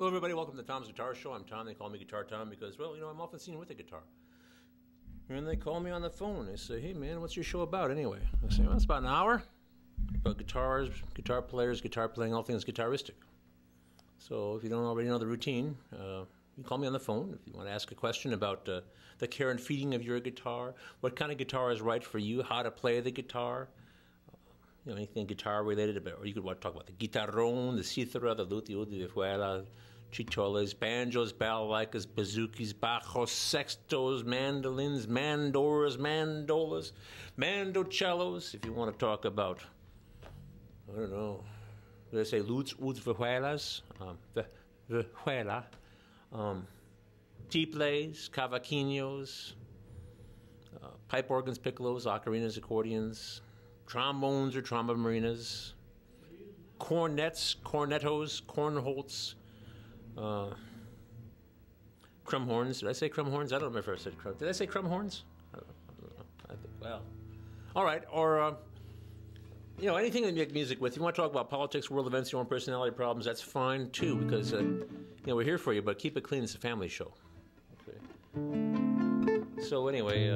Hello, everybody. Welcome to Tom's Guitar Show. I'm Tom. They call me Guitar Tom because, well, you know, I'm often seen with a guitar. And they call me on the phone. They say, hey, man, what's your show about anyway? I say, well, it's about an hour. About guitars, guitar players, guitar playing, all things guitaristic. So if you don't already know the routine, you call me on the phone if you want to ask a question about the care and feeding of your guitar, what kind of guitar is right for you, how to play the guitar, you know, anything guitar related, or you could talk about the guitarrón, the cítara, the lute, the vihuela, chitolas, banjos, balalaikas, bazookas, bajos, sextos, mandolins, mandoras, mandolas, mandocellos. If you want to talk about, I don't know, did I say lutes, uds, vihuelas, vihuela, tiples, cavaquinhos, pipe organs, piccolos, ocarinas, accordions, trombones or trombomarinas, cornets, cornetos, cornholts, crumhorns. Did I say crumhorns? I don't remember if I said crumhorns. Did I say crumhorns? I don't know. I think, well, all right. Or, you know, anything that you make music with. You want to talk about politics, world events, your own personality problems, that's fine, too, because, you know, we're here for you, but keep it clean. It's a family show. Okay. So, anyway,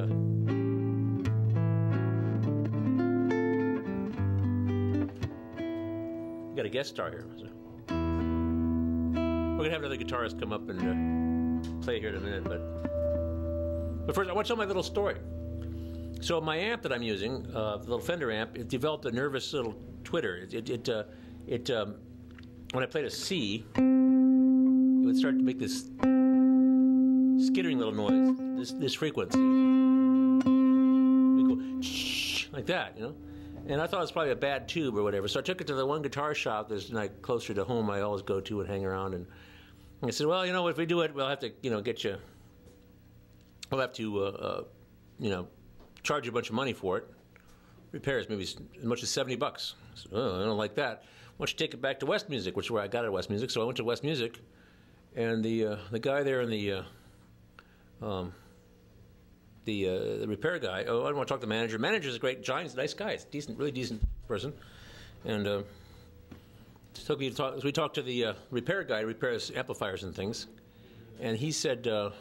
got a guest star here. So. We're gonna have another guitarist come up and play here in a minute, but first I want to tell my little story. So my amp that I'm using, the little Fender amp, it developed a nervous little twitter. When I played a C, it would start to make this skittering little noise, this frequency. It would go shh, like that, you know. And I thought it was probably a bad tube or whatever. So I took it to the one guitar shop that's like closer to home I always go to and hang around. And I said, well, you know, if we do it, we'll have to, you know, we'll have to, you know, charge you a bunch of money for it. Repairs maybe as much as $70. I said, oh, I don't like that. Why don't you take it back to West Music, which is where I got it at West Music. So I went to West Music, and the guy there in the repair guy. Oh, I don't want to talk to the manager. Manager's a great, giant, nice guy. It's decent, really decent person. And took me to talk. So we talked to the repair guy, who repairs amplifiers and things. And he said, the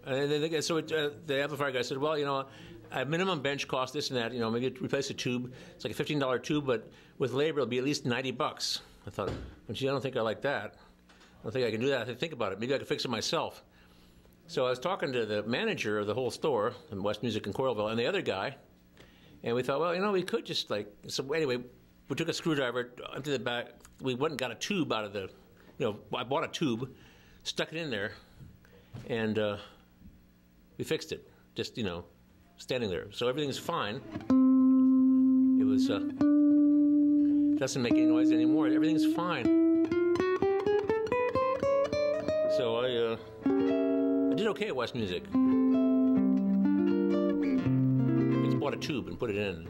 amplifier guy said, well, you know, a minimum bench cost this and that. You know, maybe replace a tube. It's like a $15 tube, but with labor, it'll be at least $90. I thought, well, gee, I don't think I like that. I don't think I can do that. I have to think about it. Maybe I could fix it myself. So I was talking to the manager of the whole store in West Music in Coralville and the other guy, and we thought, well, you know, we could just like, so anyway, we took a screwdriver into the back, we went and got a tube out of the, you know, I bought a tube, stuck it in there, and we fixed it, just, you know, standing there. So everything's fine. It was, doesn't make any noise anymore, everything's fine. So I did okay at West Music. I just bought a tube and put it in.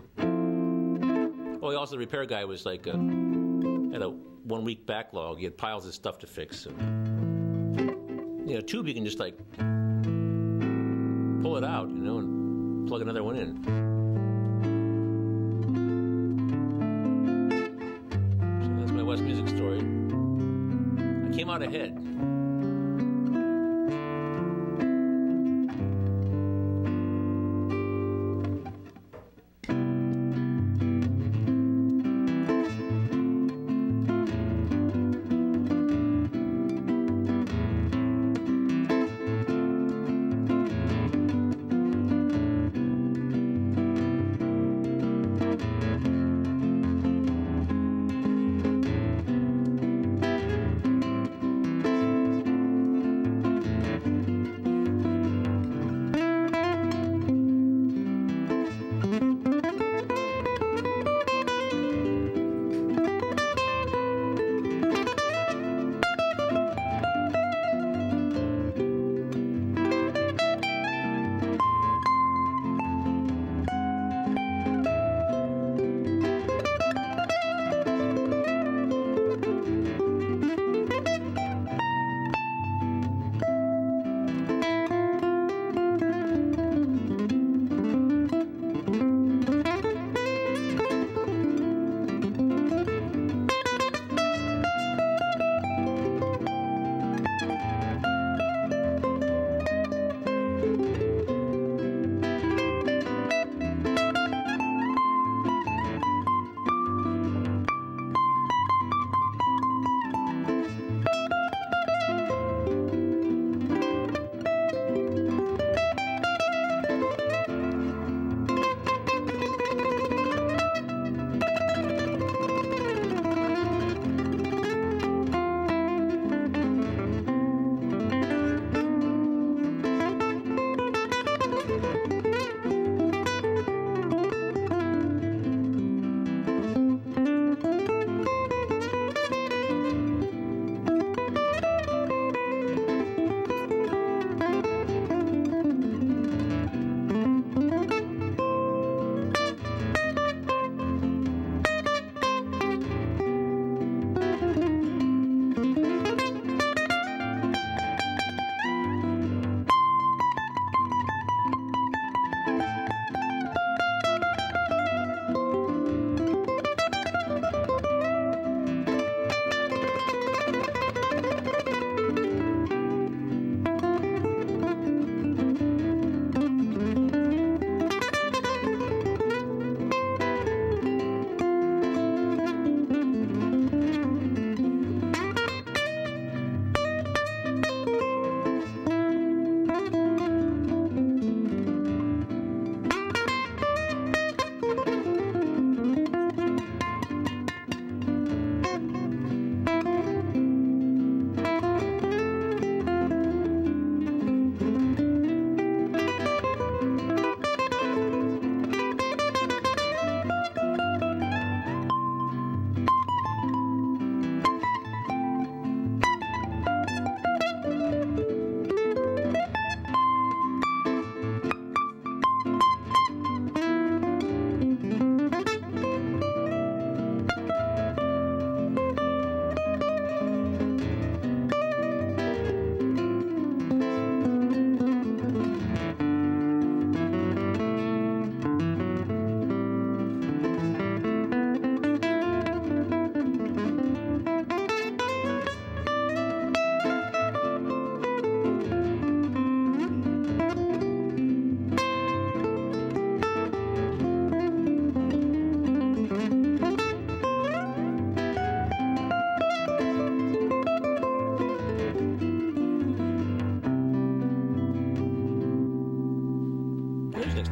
Oh, also the repair guy was like, had a 1 week backlog. He had piles of stuff to fix. So, you know, a tube you can just like pull it out, you know, and plug another one in. So that's my West Music story. I came out ahead.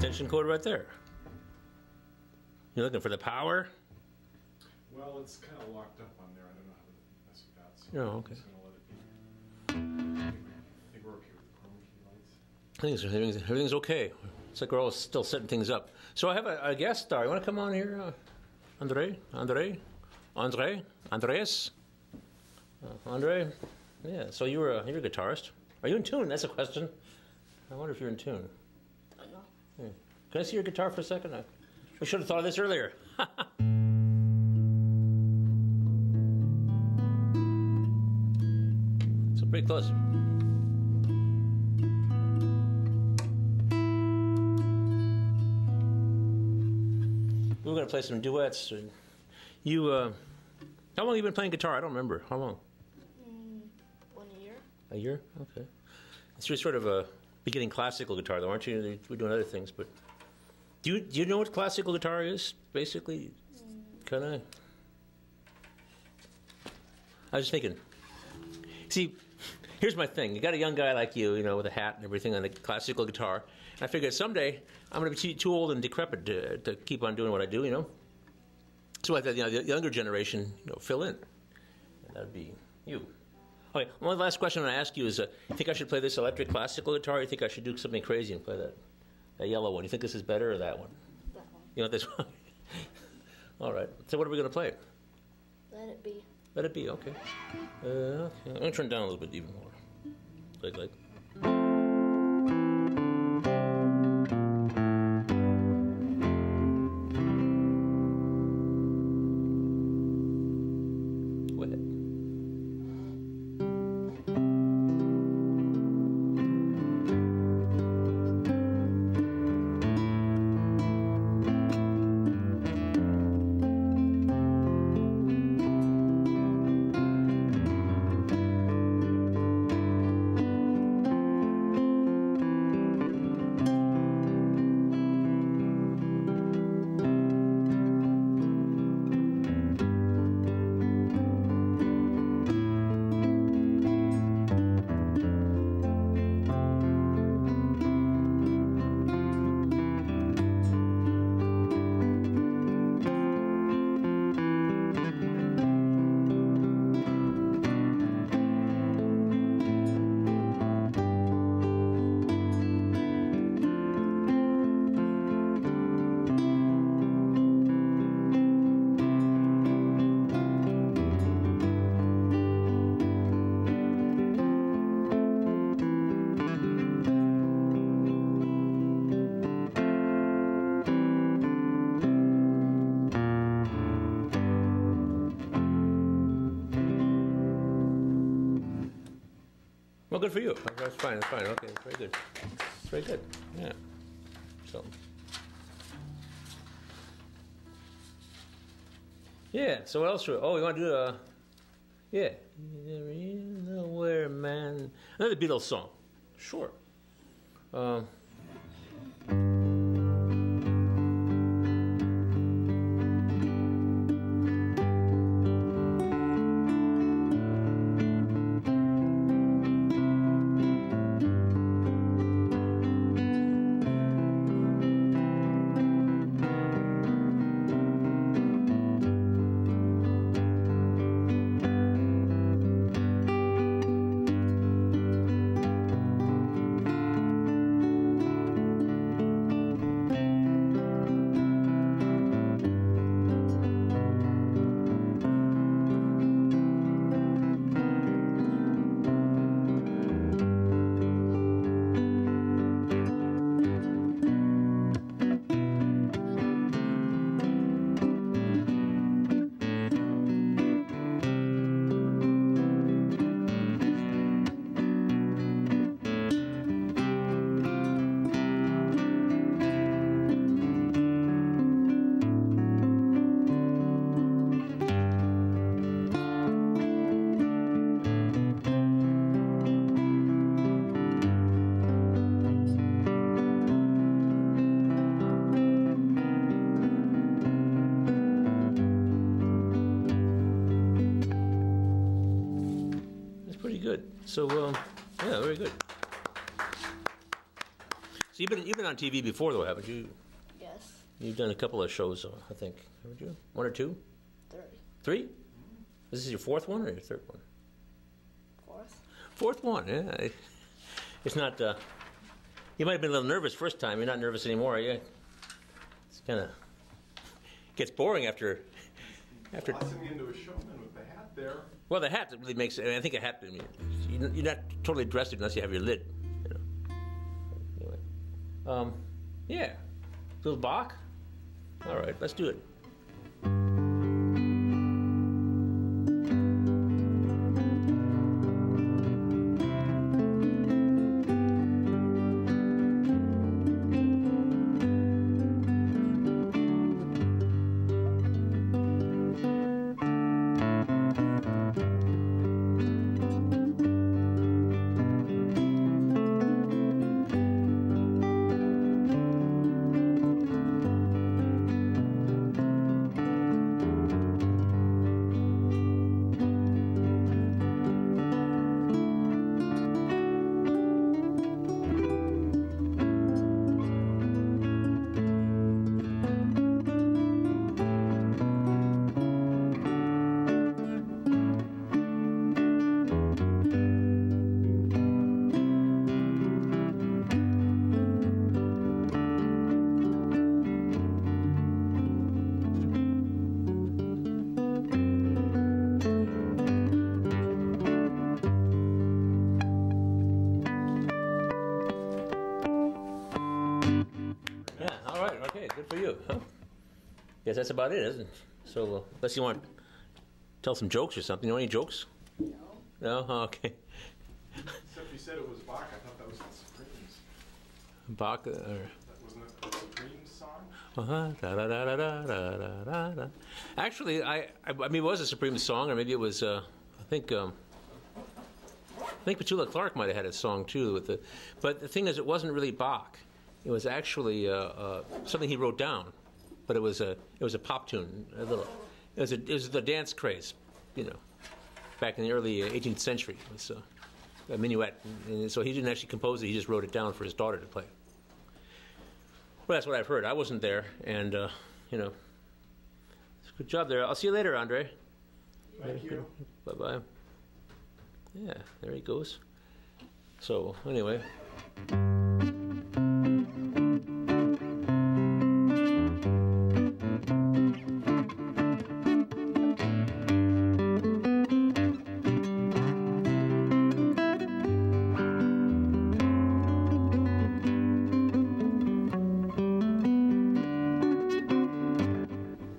extension cord right there. You're looking for the power? Well, it's kind of locked up on there. I don't know how to mess with that. So Oh, okay. I'm just going to let it be. I think we're okay with the chrome key lights. Everything's okay. It's like we're all still setting things up. So I have a guest star. You want to come on here, Andres? Andre? Yeah. So you're a guitarist. Are you in tune? That's a question. I wonder if you're in tune. Yeah. Can I see your guitar for a second? We should have thought of this earlier. So pretty close. We're going to play some duets. You, how long have you been playing guitar? I don't remember. How long? 1 year. A year? Okay. So you're sort of a beginning classical guitar, though, aren't you? We're doing other things, but do you know what classical guitar is? Basically, kind of. I was just thinking. See, here's my thing. You got a young guy like you, with a hat and everything on the classical guitar. And I figured someday I'm going to be too old and decrepit to keep on doing what I do, So I thought, the younger generation, fill in. And that would be you. Okay, one last question I want to ask you is, you think I should play this electric classical guitar, or you think I should do something crazy and play that yellow one? You think this is better or that one? That one. You want this one? All right. So what are we going to play? Let it be. Let it be, okay. Okay. I'm going to turn it down a little bit even more. Like. Go ahead. Well, good for you. That's fine. That's fine. Okay, very good. Very good. Yeah. So. Yeah. So what else? Oh, we want to do yeah. Nowhere, man. Another Beatles song. Sure. So, yeah, very good. So you've been on TV before, though, haven't you? Yes. You've done a couple of shows, I think. Haven't you? One or two? 3. 3? Is this your 4th one or your 3rd one? 4th. 4th one, yeah. It's not. You might have been a little nervous first time. You're not nervous anymore, are you? It's kind of gets boring after. Tossing into a showman with the hat there. Well, the hat really makes. I think a hat. I mean, you're not totally dressed unless you have your lid. You know. Anyway, yeah, little Bach. All right, let's do it. Good for you, huh? Guess that's about it, isn't it? So, unless you want to tell some jokes or something. You know any jokes? No. No? Oh, okay. Except you said it was Bach. I thought that was the Supremes. Bach? That wasn't it the Supremes song? Da, da, da, da, da, da, da, da. Actually, I mean, it was a Supreme song, or maybe it was, I think Petula Clark might have had a song too. But the thing is, it wasn't really Bach. It was actually something he wrote down, but it was a pop tune. It was the dance craze, you know, back in the early 18th century. It was a minuet, and so he didn't actually compose it. He just wrote it down for his daughter to play. Well, that's what I've heard. I wasn't there, and you know, good job there. I'll see you later, Andre. Thank you. Bye bye. Yeah, there he goes. So anyway.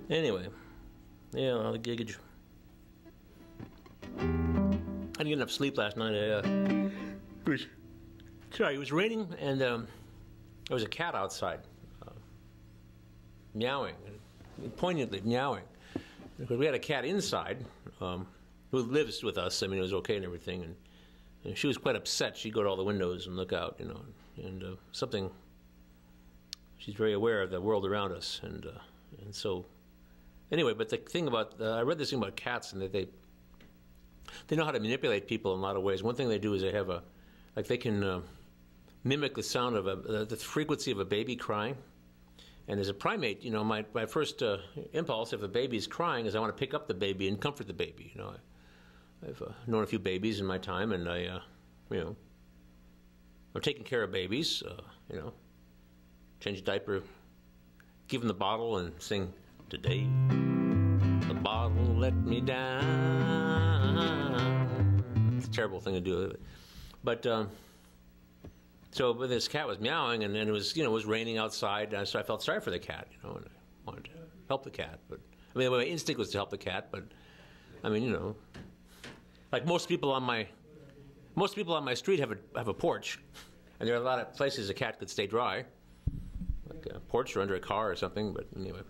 Anyway, yeah, I'll the giggage. I didn't get enough sleep last night. It was raining, and there was a cat outside, meowing, poignantly meowing. Because we had a cat inside who lives with us. I mean, it was okay and everything, and she was quite upset. She'd go to all the windows and look out, you know, and something. She's very aware of the world around us, and so. Anyway, but the thing about I read this thing about cats, and that they know how to manipulate people in a lot of ways. One thing they do is they have they can mimic the sound of the frequency of a baby crying. And as a primate, you know, my first impulse if a baby's crying is I want to pick up the baby and comfort the baby. You know, I've known a few babies in my time, and I'm taking care of babies. You know, change a diaper, give them the bottle, and sing. Today, the bottle let me down. It's a terrible thing to do, but but this cat was meowing, and then it was it was raining outside, so I felt sorry for the cat, you know, and I wanted to help the cat. But I mean, my instinct was to help the cat, but I mean, you know, like most people on my street have a porch, and there are a lot of places a cat could stay dry, like a porch or under a car or something. But anyway.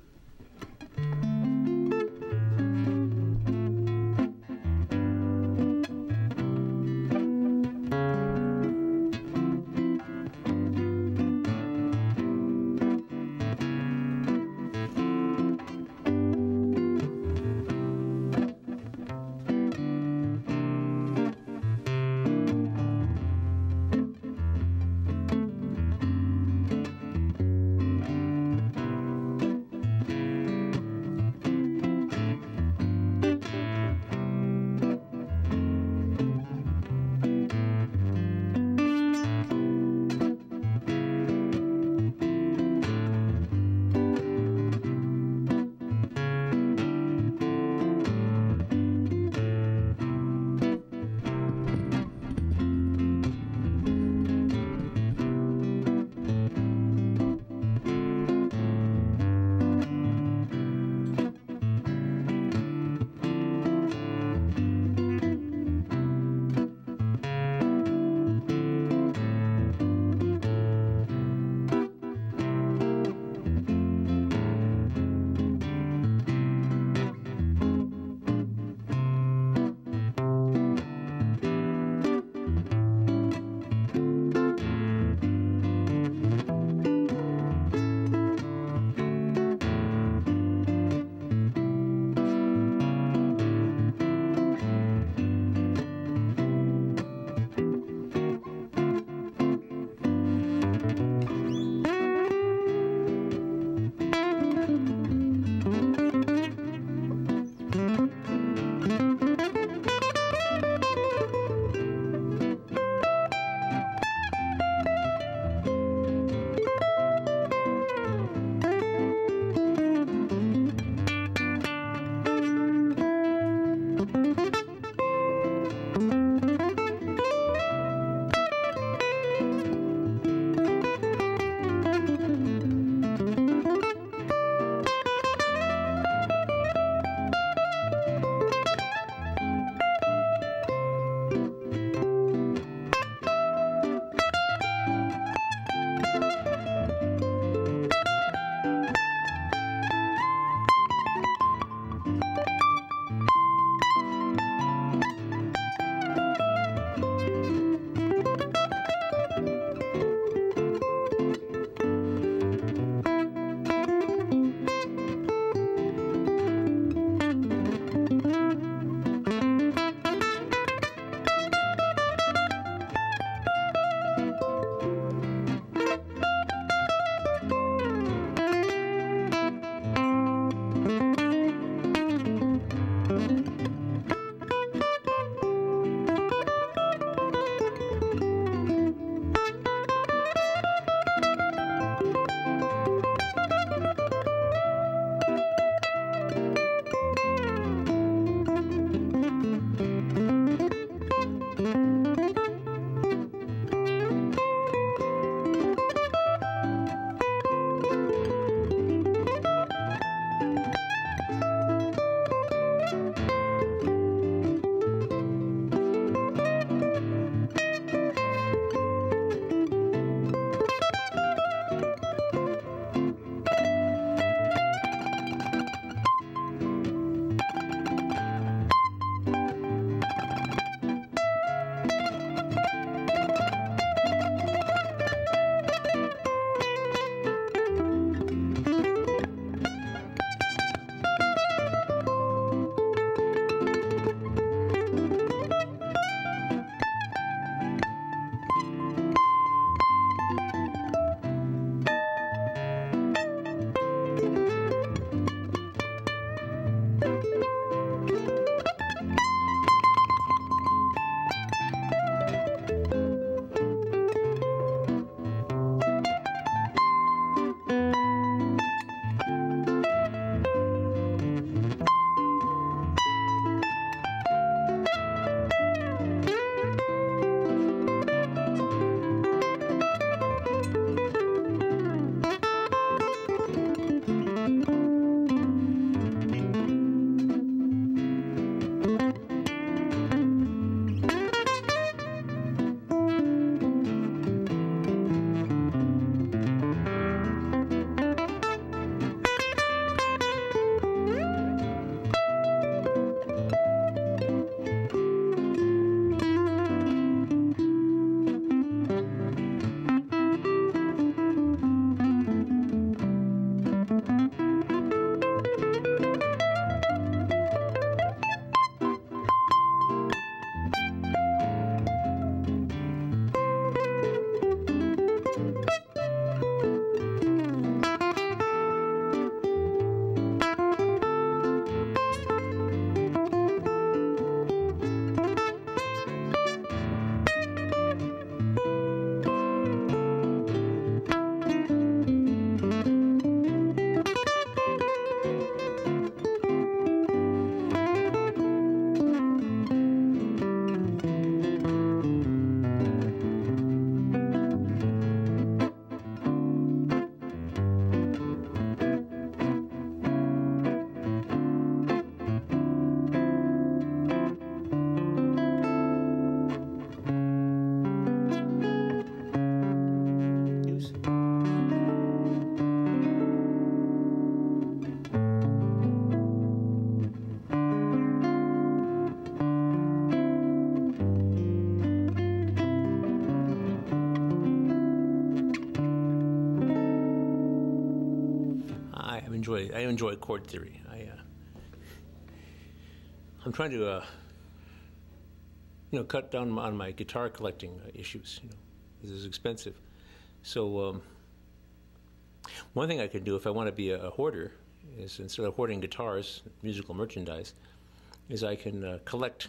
I enjoy chord theory. I'm trying to cut down on my guitar collecting issues. This is expensive. So one thing I could do if I want to be a hoarder is, instead of hoarding guitars, musical merchandise, is I can collect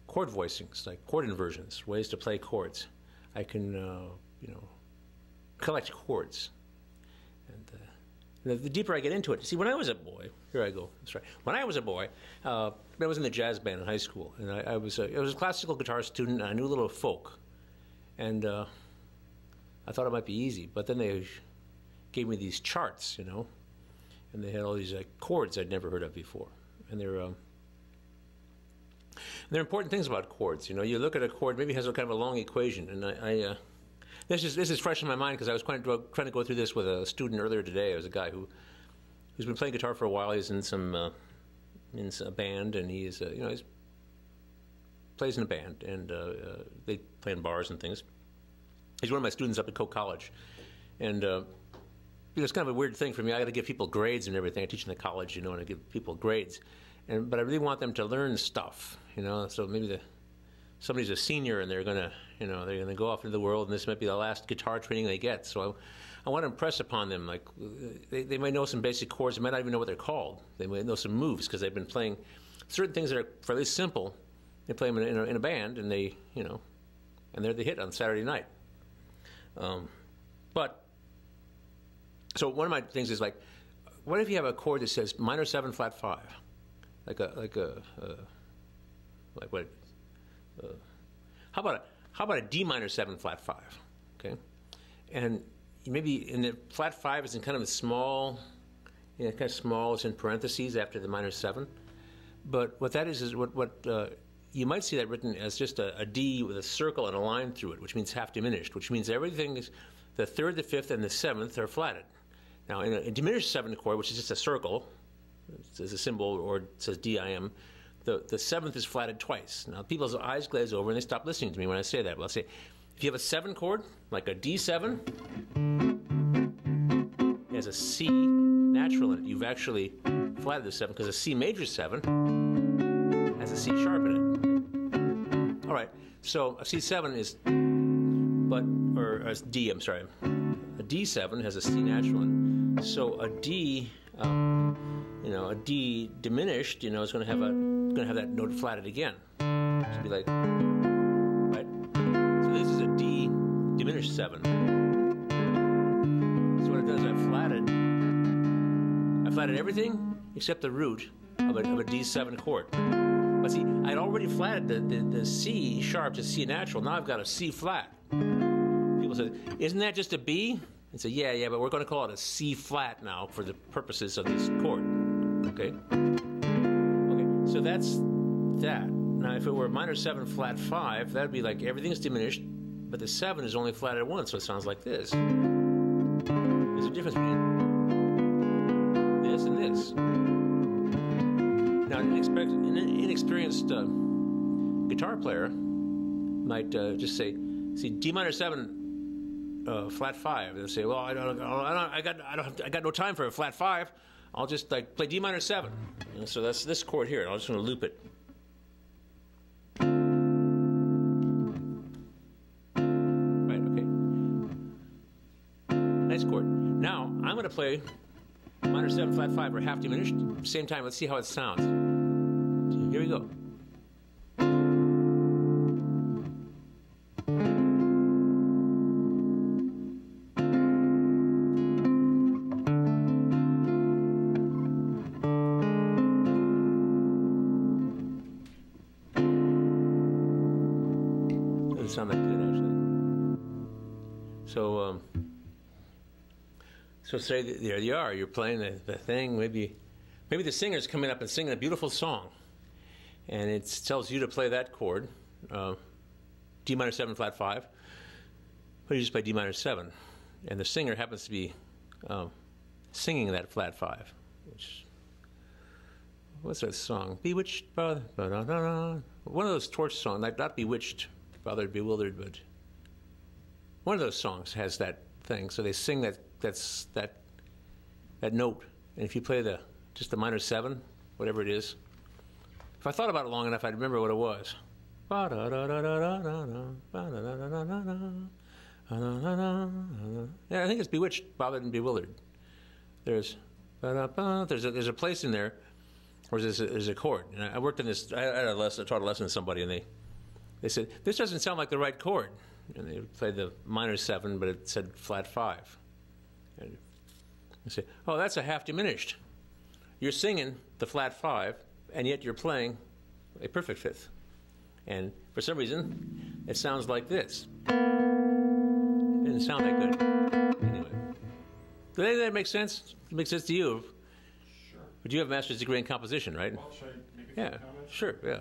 chord voicings, like chord inversions, ways to play chords. I can collect chords, and The deeper I get into it. See, when I was a boy, here I go. That's right. When I was a boy, I was in the jazz band in high school, and I was a classical guitar student, and I knew a little folk. And I thought it might be easy, but then they gave me these charts, you know, and they had all these chords I'd never heard of before. And there are important things about chords. You know, you look at a chord, maybe it has a kind of a long equation, and this is fresh in my mind because I was trying to go through this with a student earlier today. It was a guy who's been playing guitar for a while. He's in a band, and he's plays in a band, and they play in bars and things. He's one of my students up at Coe College, and it's kind of a weird thing for me. I got to give people grades and everything. I teach in the college, you know, and I give people grades, but I really want them to learn stuff, you know. So maybe somebody's a senior and they're gonna go off into the world, and this might be the last guitar training they get. So I want to impress upon them, like they might know some basic chords, they might not even know what they're called. They might know some moves because they've been playing certain things that are fairly simple. They play them in a band, and they they're the hit on Saturday night. So one of my things is like, what if you have a chord that says minor 7 flat 5, how about a D minor 7 flat 5, okay? And maybe in the flat 5 is in kind of a small, kind of small. It's in parentheses after the minor 7. But what that is what you might see that written as just a D with a circle and a line through it, which means half diminished, which means everything is the 3rd, the 5th, and the 7th are flatted. Now, in a diminished 7th chord, which is just a circle, it says a symbol or it says DIM, the 7th is flatted twice. Now, people's eyes glaze over and they stop listening to me when I say that. Well, I'll say, if you have a 7 chord, like a D7, it has a C natural in it. You've actually flatted the 7 because a C major 7 has a C sharp in it. All right, so a C7 is, or a D, I'm sorry. A D7 has a C natural in it. So a D, a D diminished, is going to have that note flatted again. So it'd be like, right? So this is a D diminished 7. So what it does, I flatted everything except the root of a D7 chord. But see, I'd already flatted the C sharp to C natural. Now I've got a C flat. People say, isn't that just a B? And say, yeah, but we're going to call it a C flat now for the purposes of this chord. Okay? Okay, so that's that. Now, if it were minor 7 flat 5, that would be like everything's diminished, but the 7 is only flatted once, so it sounds like this. There's a difference between this and this. Now, an inexperienced guitar player might just say, see, D minor 7 flat 5. They'll say, well, I got no time for a flat 5. I'll just play D minor 7. So that's this chord here. I'm just going to loop it. Right. Okay. Nice chord. Now I'm going to play minor 7 flat 5 or half diminished. Same time. Let's see how it sounds. Here we go. Doesn't sound that good, actually. So say there you are. You're playing the thing. Maybe the singer's coming up and singing a beautiful song, and it tells you to play that chord, D minor 7 flat 5. But you just play D minor 7, and the singer happens to be singing that flat 5. What's that song? Bewitched, brother. One of those torch songs, not Bewitched, Bothered, Bewildered, but one of those songs has that thing. So they sing that note, and if you play just the minor 7, whatever it is, if I thought about it long enough, I'd remember what it was. Yeah, I think it's Bewitched, Bothered, and Bewildered. There's a place in there where there's a chord. And I worked in this. I taught a lesson to somebody, and they said, this doesn't sound like the right chord. And they played the minor 7, but it said flat 5. And You say, oh, that's a half diminished. You're singing the flat 5, and yet you're playing a perfect fifth. And for some reason, it sounds like this. It doesn't sound that good. Anyway. Does that make sense? It makes sense to you? Sure. But you have a master's degree in composition, right? Well, should I make a few Yeah, comments? sure, yeah.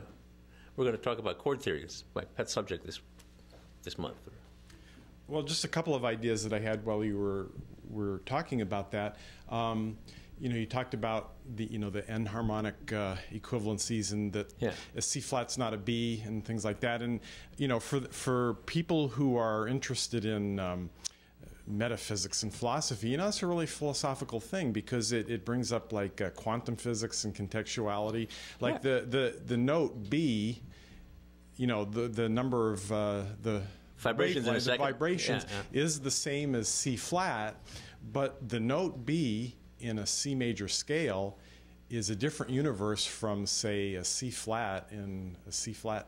We're going to talk about chord theory. It's my pet subject this month. Well, just a couple of ideas that I had while you were talking about that. You talked about the enharmonic equivalencies, and that a C flat's not a B, and things like that. And for people who are interested in metaphysics and philosophy, it's a really philosophical thing, because it brings up like quantum physics and contextuality. Like the note B, the number of the vibrations in a second. Vibrations is the same as C flat, but the note B in a C major scale is a different universe from, say, a C flat in a C flat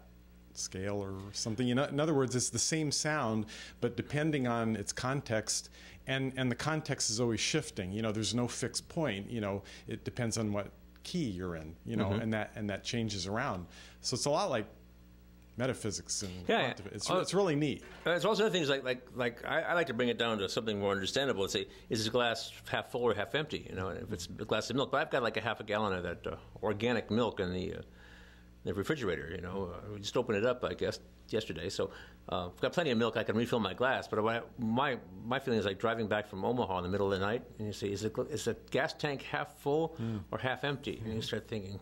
scale or something. In other words, it's the same sound, but depending on its context, and the context is always shifting. There's no fixed point. It depends on what key you're in. And that changes around. So it's a lot like metaphysics and quantum. It's really neat. It's also other things like I like to bring it down to something more understandable. Let's say, is this glass half full or half empty? If it's a glass of milk, but I've got like a half a gallon of that organic milk in the refrigerator. We just opened it up, I guess, yesterday. So I've got plenty of milk. I can refill my glass. But my feeling is like driving back from Omaha in the middle of the night, and you say, is the gas tank half full or half empty? And you start thinking,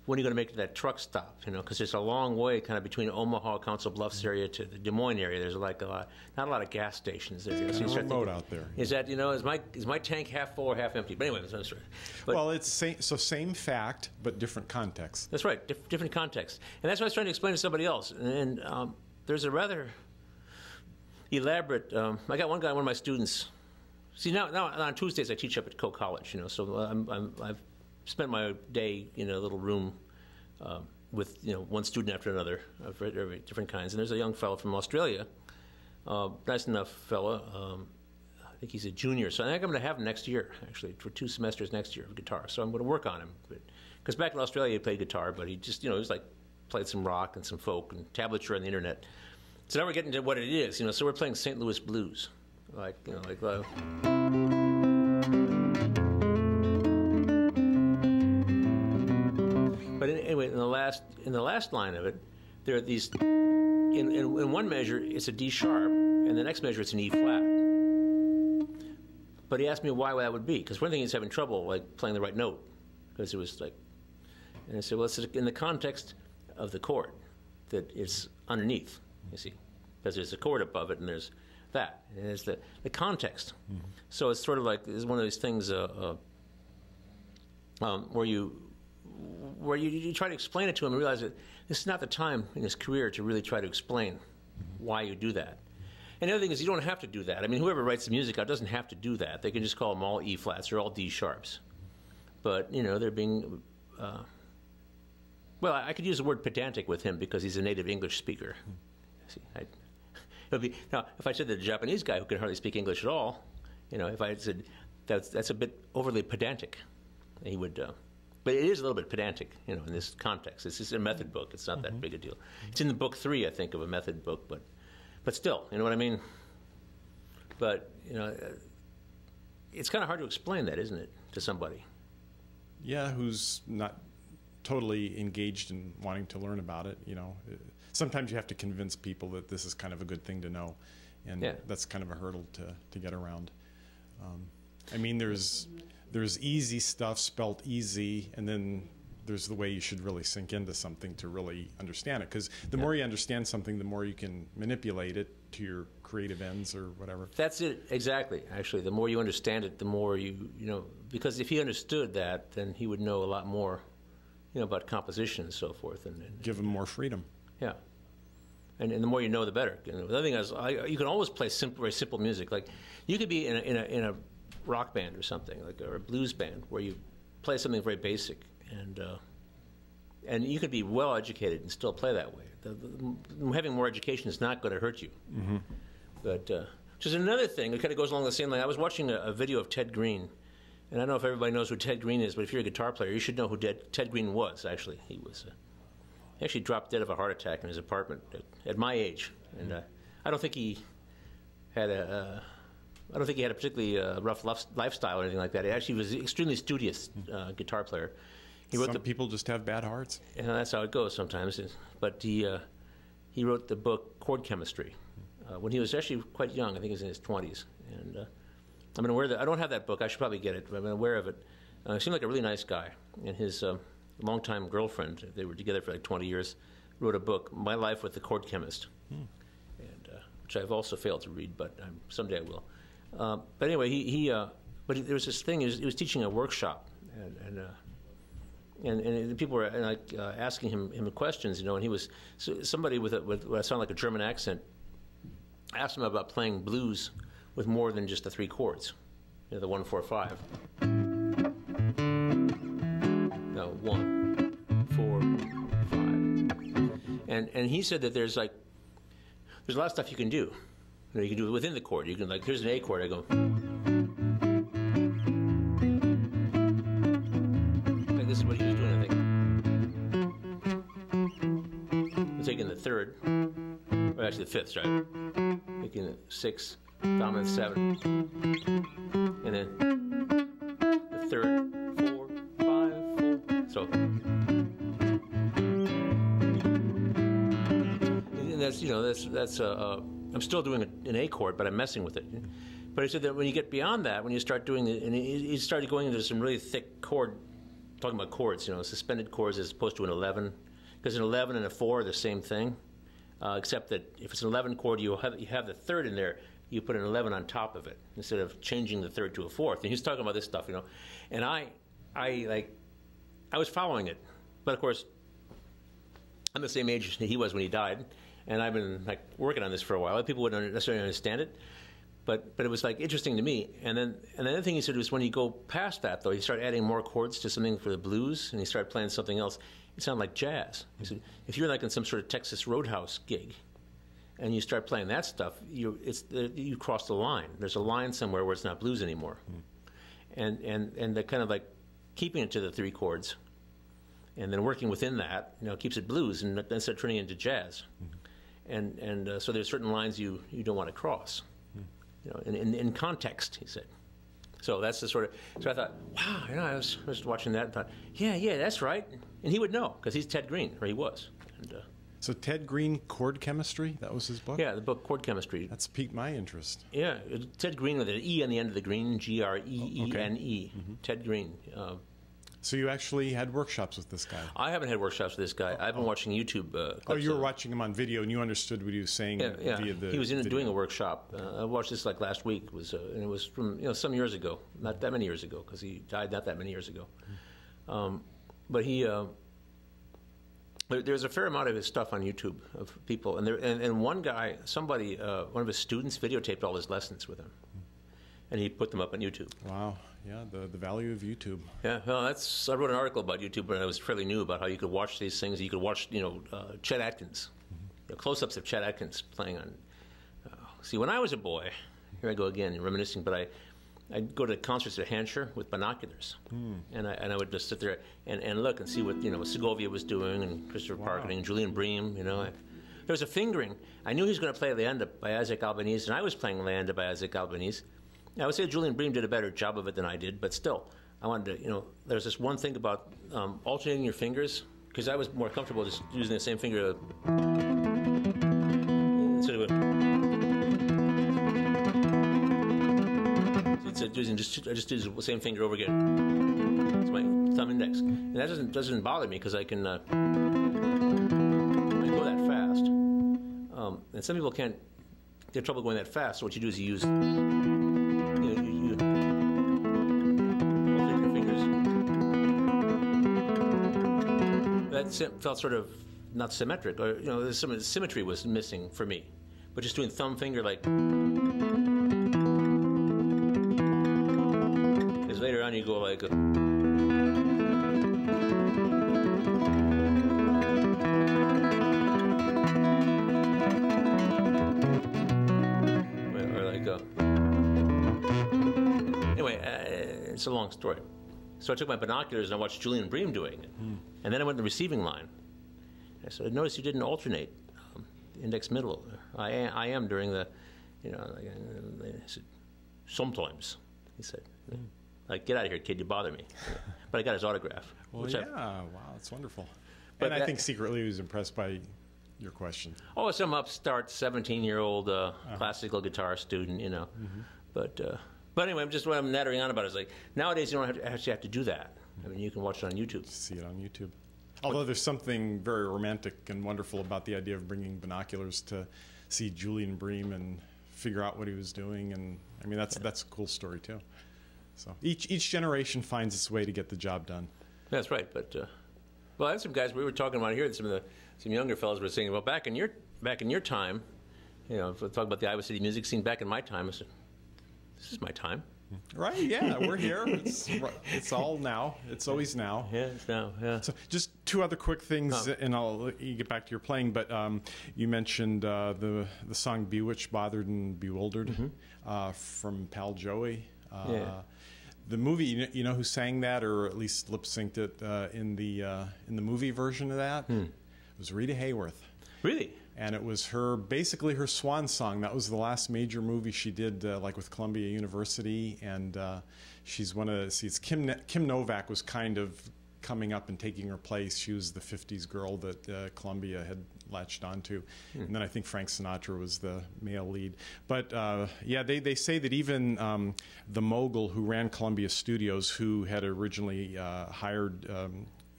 when are you going to make that truck stop? Because it's a long way kind of between Omaha, Council Bluffs area to the Des Moines area. There's like not a lot of gas stations there. It's kind of remote out there. Is that, is my tank half full or half empty? But anyway, that's another story. Well, it's same fact, but different context. That's right, different context. And that's what I was trying to explain to somebody else. And there's a rather elaborate, I got one guy, one of my students. See, now on Tuesdays I teach up at Coe College, so I've spent my day in a little room with one student after another of very different kinds. And there's a young fellow from Australia, nice enough fellow. I think he's a junior, so I think I'm going to have him next year, actually, for 2 semesters next year of guitar. So I'm going to work on him. Because back in Australia he played guitar, but he just, he was like played some rock and some folk and tablature on the internet. So now we're getting to what it is, so we're playing St. Louis blues, like. But anyway, in the last line of it, there are these. In one measure, it's a D sharp, and the next measure, it's an E flat. But he asked me why that would be, because one thing he's having trouble like playing the right note, because it was like. And I said, well, it's in the context of the chord that it's underneath. You see, because there's a chord above it, and there's that, and it's the context. Mm-hmm. So it's sort of like it's one of these things where you try to explain it to him and realize that this is not the time in his career to really try to explain why you do that. And the other thing is you don't have to do that. I mean, whoever writes the music out doesn't have to do that. They can just call them all E flats or all D sharps. But, they're being... well, I could use the word pedantic with him because he's a native English speaker. See, now, if I said that a Japanese guy who can hardly speak English at all, if I said that's a bit overly pedantic, he would... But it is a little bit pedantic, in this context. This is a method book. It's not that big a deal. It's in the book 3, I think, of a method book, but still, you know what I mean? But, it's kind of hard to explain that, isn't it, to somebody? Yeah, who's not totally engaged in wanting to learn about it, Sometimes you have to convince people that this is kind of a good thing to know, and that's kind of a hurdle to get around. I mean, there's easy stuff spelt easy, and then there's the way you should really sink into something to really understand it. Because the more you understand something, the more you can manipulate it to your creative ends or whatever. That's it, exactly. Actually, the more you understand it, the more because if he understood that, then he would know a lot more, about composition and so forth. And give him more freedom. Yeah. And the more you know, the better. The other thing is, you can always play very simple music. Like, you could be in a rock band or something, or a blues band, where you play something very basic, and you could be well educated and still play that way. Having more education is not going to hurt you. Mm-hmm. But just another thing that kind of goes along the same line. I was watching a video of Ted Green And I don't know if everybody knows who Ted Green is, but if you're a guitar player, you should know who Ted Green was, actually. He actually dropped dead of a heart attack in his apartment at my age. And I don't think he had a particularly rough lifestyle or anything like that. He actually was an extremely studious guitar player. Some people just have bad hearts. And that's how it goes sometimes. But he wrote the book Chord Chemistry when he was actually quite young. I think he was in his 20s. And I'm aware that I don't have that book. I should probably get it. But I'm aware of it. He seemed like a really nice guy. And his longtime girlfriend, they were together for like 20 years, wrote a book, My Life with the Chord Chemist, and which I've also failed to read, but someday I will. But anyway, but there was this thing. He was teaching a workshop, and people were like asking him questions, you know. And he was somebody with what sounded like a German accent asked him about playing blues with more than just the three chords, you know, the 1, 4, 5. No, 1, 4, 5. And he said that there's a lot of stuff you can do. You know, you can do it within the chord. You can, like, here's an A chord. I go. Like, this is what he was doing, I think. I'm taking the third, or actually the fifth, right? Taking the 6, dominant 7, and then the third, 4, 5, 4. So, and that's, you know, that's I'm still doing an A chord, but I'm messing with it. But he said that when you get beyond that, when you start doing it, and he started going into some really thick chord, talking about chords, you know, suspended chords as opposed to an 11, because an 11 and a 4 are the same thing, except that if it's an 11 chord, you have the third in there, you put an 11 on top of it instead of changing the third to a fourth. And he's talking about this stuff, you know, and I was following it, but of course, I'm the same age he was when he died. And I've been like working on this for a while. People wouldn't necessarily understand it, but it was like interesting to me. And then the other thing he said was when you go past that, though, you start adding more chords to something for the blues, and you start playing something else. It sounded like jazz. He said if you're like in some sort of Texas Roadhouse gig, and you start playing that stuff, you cross the line. There's a line somewhere where it's not blues anymore, and the kind of like keeping it to the three chords, and then working within that, you know, keeps it blues, and then start turning it into jazz. And so there's certain lines you don't want to cross, you know, in context, he said. So that's the sort of. So I thought, wow, you know, I was watching that and thought, yeah, that's right. And he would know because he's Ted Green, or he was. And, so Ted Green, Chord Chemistry, that was his book? Yeah, the book Chord Chemistry. That's piqued my interest. Yeah, Ted Green with an E on the end of the Green, Greene. Okay. Ted Green. So you actually had workshops with this guy? I haven't had workshops with this guy. I've been watching YouTube clips. Oh, you were watching him on video, and you understood what he was saying via the He was video. doing a workshop. I watched this like last week. And it was from some years ago, not that many years ago, because he died not that many years ago. But he there's a fair amount of his stuff on YouTube of people, and one guy, somebody, one of his students videotaped all his lessons with him, and he put them up on YouTube. Wow. Yeah, the value of YouTube. Yeah, well, I wrote an article about YouTube when I was fairly new about how you could watch these things. You could watch, Chet Atkins, close-ups of Chet Atkins playing on. See, when I was a boy, here I go again, reminiscing, but I'd go to concerts at Hampshire with binoculars, and I would just sit there and look and see what Segovia was doing, and Christopher Parker and Julian Bream. There was a fingering. I knew he was going to play Leander by Isaac Albanese, and I was playing Leander by Isaac Albanese. I would say Julian Bream did a better job of it than I did, but still, I wanted to, there's this one thing about alternating your fingers, because I was more comfortable just using the same finger instead of I just do the same finger over again. It's my thumb index, and that doesn't bother me because I can I go that fast, and some people can't. They have trouble going that fast. So what you do is you use. You alternate your fingers. That felt sort of not symmetric, or some of the symmetry was missing for me. But just doing thumb finger like. Because later on you go like. it's a long story. So I took my binoculars and I watched Julian Bream doing it. And then I went to the receiving line. I said, I noticed you didn't alternate index middle. I am during the, I said, sometimes. He said, like, get out of here, kid, you bother me. But I got his autograph. Well, yeah, wow, that's wonderful. But I think secretly he was impressed by your question. Oh, some upstart 17-year-old classical guitar student, But anyway, what I'm nattering on about is like, nowadays you don't actually have to do that. I mean, you can watch it on YouTube. See it on YouTube. Although there's something very romantic and wonderful about the idea of bringing binoculars to see Julian Bream and figure out what he was doing, and I mean that's a cool story too. So each generation finds its way to get the job done. That's right, but well, I have some guys we were talking about here. Some younger fellows were saying, well, back in your time, if we talk about the Iowa City music scene back in my time, I said, this is my time. Right, yeah, we're here. It's all now. It's always now. Yeah, it's now, yeah. So just two other quick things, and I'll let you get back to your playing, but you mentioned the song Bewitched, Bothered, and Bewildered from Pal Joey. The movie, you know who sang that, or at least lip-synced it in the movie version of that? It was Rita Hayworth. Really? And it was basically her swan song. That was the last major movie she did, like with Columbia University. And she's Kim Novak was kind of coming up and taking her place. She was the 50s girl that Columbia had latched onto. And then I think Frank Sinatra was the male lead. But yeah, they say that even the mogul who ran Columbia Studios, who had originally hired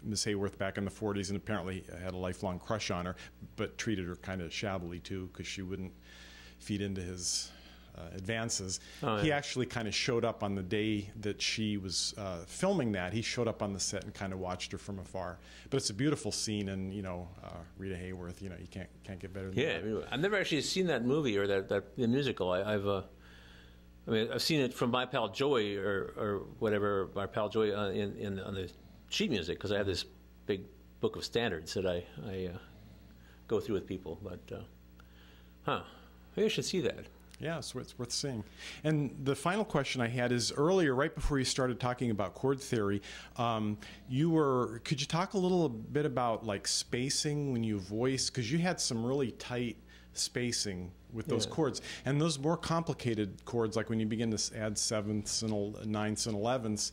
Miss Hayworth back in the 40s and apparently had a lifelong crush on her, but treated her kind of shabbily too because she wouldn't feed into his advances. Oh, yeah. He actually kind of showed up on the day that she was filming that. He showed up on the set and kind of watched her from afar. But it's a beautiful scene, and Rita Hayworth, you can't get better than that. Yeah, I've never actually seen that movie or the musical. I've seen it from my pal Joey or whatever, our pal Joey on the sheet music, because I have this big book of standards that I go through with people. But maybe I should see that. Yeah, so it's worth seeing. And the final question I had is earlier, right before you started talking about chord theory, could you talk a little bit about like spacing when you voice? Because you had some really tight spacing with those chords, and those more complicated chords, like when you begin to add sevenths and ninths and 11ths,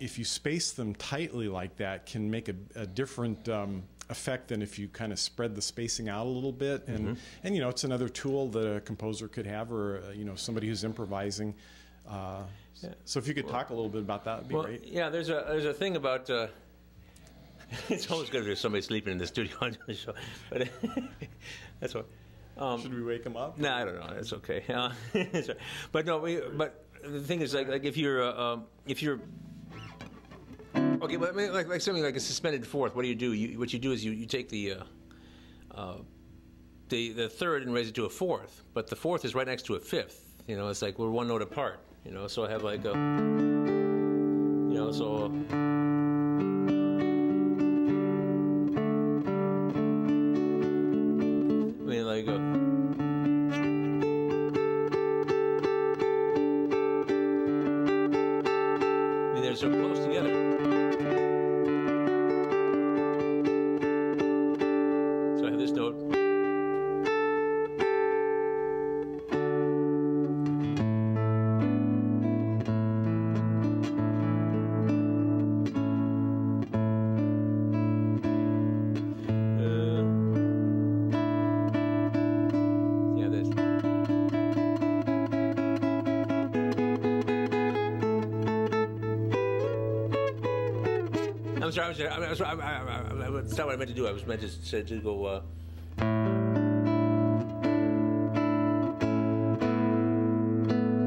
if you space them tightly like that, can make a different effect than if you kind of spread the spacing out a little bit. And it's another tool that a composer could have, or somebody who's improvising. So if you could talk a little bit about that, would be great. Yeah, there's a thing about. It's always good if there's somebody sleeping in the studio on the show, but that's what. Should we wake him up? No, I don't know. That's okay. But no, but the thing is, like if you're okay, but like something like a suspended fourth, what do? What you do is you take the third and raise it to a fourth, but the fourth is right next to a fifth. It's like we're one note apart. So I have like a, so. They're so close together. So I have this note. I'm sorry. That's not what I meant to do. I was meant to go.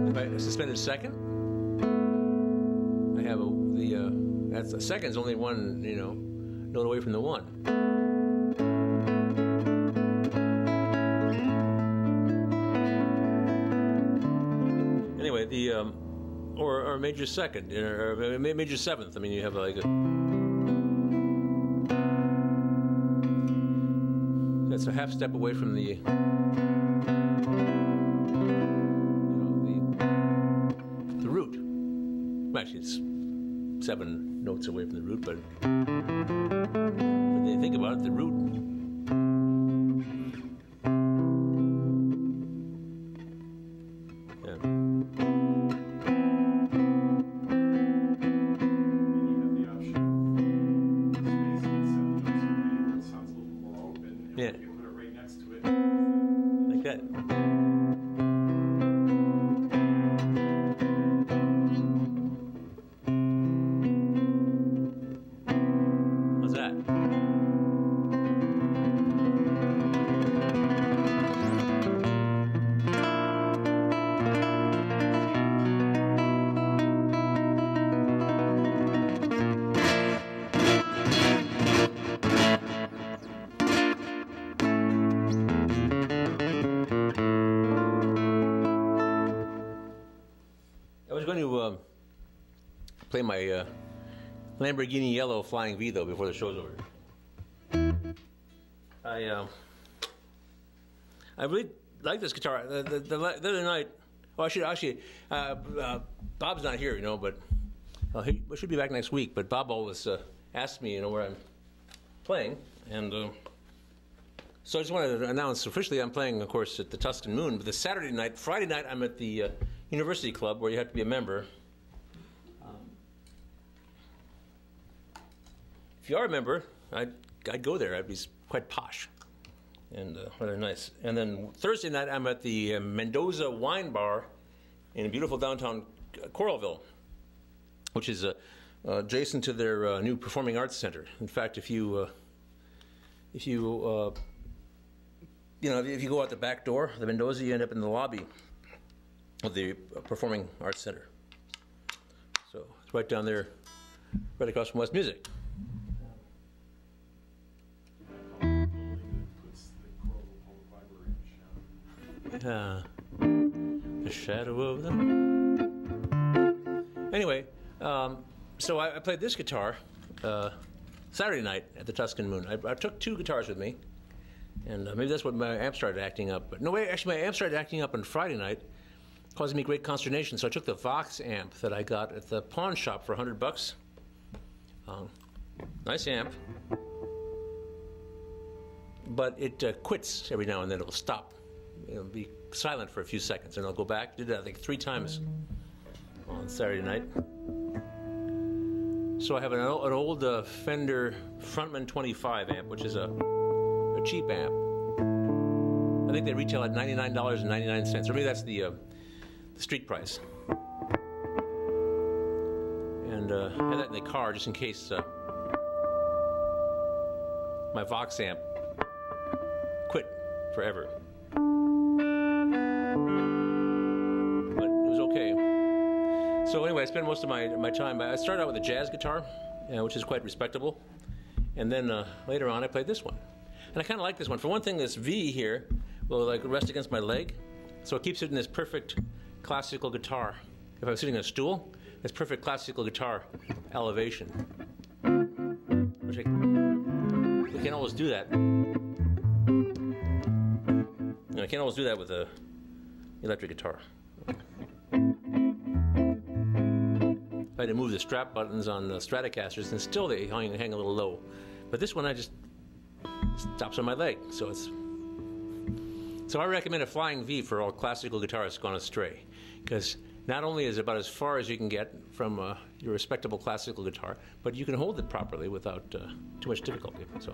If I suspended a second, I have that's a second's only one note away from the one. Anyway, or major second or major seventh. I mean, you have like a. That's a half step away from the root. actually 7 notes away from the root, but when they think about it, the root. Yeah. Yeah. You put it right next to it. Like that. How's that? I was going to play my Lamborghini Yellow Flying V though before the show's over. I really like this guitar. The other night, oh, I should actually. Bob's not here, you know, but he should be back next week. But Bob always asks me, you know, where I'm playing, and so I just wanted to announce officially I'm playing, of course, at the Tuscan Moon. But the Saturday night, Friday night, I'm at the University Club, where you have to be a member. If you are a member, I'd go there. I'd be quite posh and rather nice. And then Thursday night, I'm at the Mendoza Wine Bar in beautiful downtown Coralville, which is adjacent to their new Performing Arts Center. In fact, if you go out the back door, the Mendoza, you end up in the lobby of the Performing Arts Center. So it's right down there, right across from West Music. The shadow of them. Anyway, so I played this guitar Saturday night at the Tuscan Moon. I took 2 guitars with me, and maybe that's what my amp started acting up. But no way, actually, my amp started acting up on Friday night, causing me great consternation. So I took the Vox amp that I got at the pawn shop for $100. Nice amp, but it quits every now and then. It will stop. It'll be silent for a few seconds, and I'll go back. Did that, I think, 3 times on Saturday night. So I have an old Fender Frontman 25 amp, which is a cheap amp. I think they retail at $99.99, or maybe that's the street price. And I had that in the car just in case my Vox amp quit forever. But it was okay. So anyway, I spent most of my time. I started out with a jazz guitar, which is quite respectable. And then later on, I played this one. And I kind of like this one. For one thing, this V here will like rest against my leg, so it keeps it in this perfect classical guitar. If I'm sitting on a stool, it's perfect classical guitar elevation. Which I can't always do that. I can't always do that with a electric guitar. I had to move the strap buttons on the Stratocasters, and still they hang a little low. But this one, I just stops on my leg, so I recommend a Flying V for all classical guitarists gone astray, because not only is it about as far as you can get from your respectable classical guitar, but you can hold it properly without too much difficulty. So.